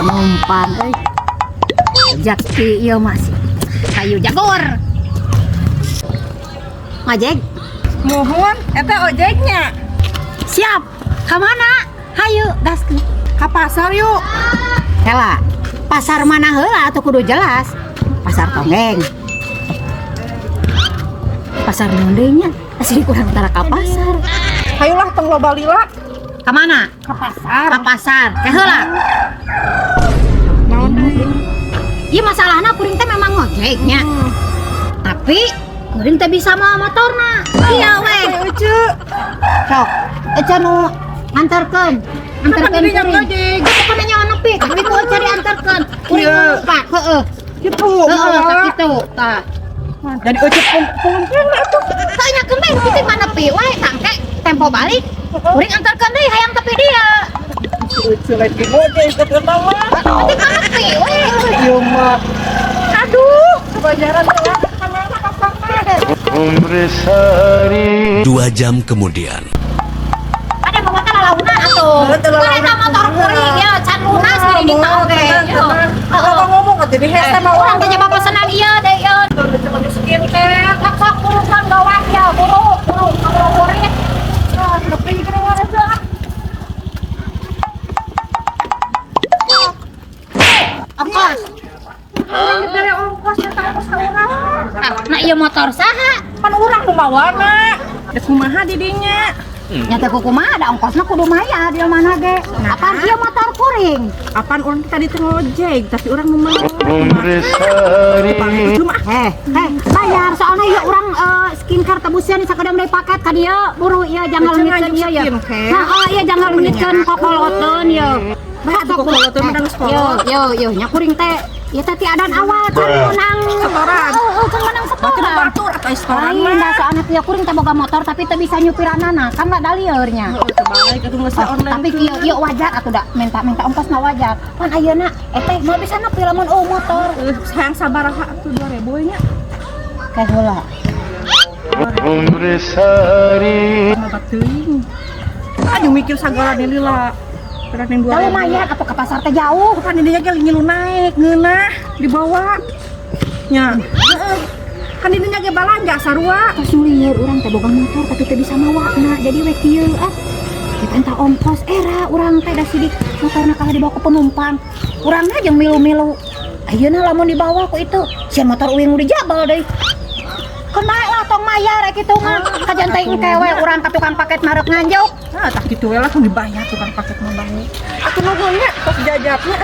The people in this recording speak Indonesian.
penumpang Jaki iya masih kayu jagor ojek Mohon, eta ojeknya. siap kemana hayu gas Ke pasar yuk. hela pasar mana heula atau kudu jelas pasar tonggeng pasar nondenya asli kurang tara ka pasar Hayulah tong loba lila. kemana Ke pasar. ke pasar ke heula Naon deui? iya masalahnya kuring teh memang ngojeknya tapi kuring teh bisa mau motorna iya weh Ucu. sok eca nu antarkeun Kapan dirinya kuring ngojek? itu kan nyawa nepi tapi ku eca diantarkeun kuring Iya. numpak heeh Gitu. heeh sakitu tah Jadi ojek pulang atuh. tanya kemeng kita mana pi wae tangke tempo balik kuring antarkeun deui hayang tepi dia Ucu lagi ngojek ke ketawa. nanti mana pi we Ieu mah. Aduh, kebajaran ya. Kamera pasang mah. 2 jam kemudian. ada mau makan launa atuh Betul, launa. mereka motor kuring ya can lunas gini di tau ge Kalau ngomong kok jadi hese mah orang teh nyoba pesanan iya deh ya lagi skincare. sok kurukan gawat ya buru kuring Lebih keren aja. ongkos Dari ongkosnya tangkos ka urang. nah iya motor saha Pan urang nu mawana. Geus kumaha didinya? nyata kuku mah ada ongkosnya kudu maya di mana ge apaan iya motor kuring Apaan urang tadi teh ngojek, tapi urang nu mau. Cuma bayar soalnya ya orang skincare tebusan sakadam dari paket ka dia buru ya jangan Jangan lengitkeun ieu ya skincare. nah iya jangan lengitkeun kokoloteun ya kokoloteun mah geus kolot. yo nya kuring teh ya teh adan awal can menang Setoran. can menang setoran batur atau restoran lain mah. da soalnya teh kuring teh boga motor tapi teh bisa nyupiranana kan da liarnya Kebalik atuh geus online. tapi ieu wajar atuh da minta ongkos mah wajar kan ayeuna teh mau bisa nepi lamun motor Sayang sabaraha atuh 2000 nya. kayak heula Mabat teuing. Aduh mikir sagala deui lila. Keren da 2000. lumayan atuh ke pasar teh jauh Kan didinya ge ngilu naik, ngeunah, dibawa. Nya. Heeh. Kan didinya ge balanja sarua. pas lieur urang teh boga motor tapi teh bisa mawana jadi we kieu kita entah ongkos era urang teh da sidik motorna kalah dibawa ke penumpang urangna jeung milu-milu ayeuna lamun dibawa ku itu si motor uing di jabal deui kan bae lah tong mayar kitu mah kajan teh engkewe urang ka tukang paket marek nganjuk Nah, tak gitu we langsung dibayar tukang paket mah banget. Atuh nuhunnya tos jajapnya.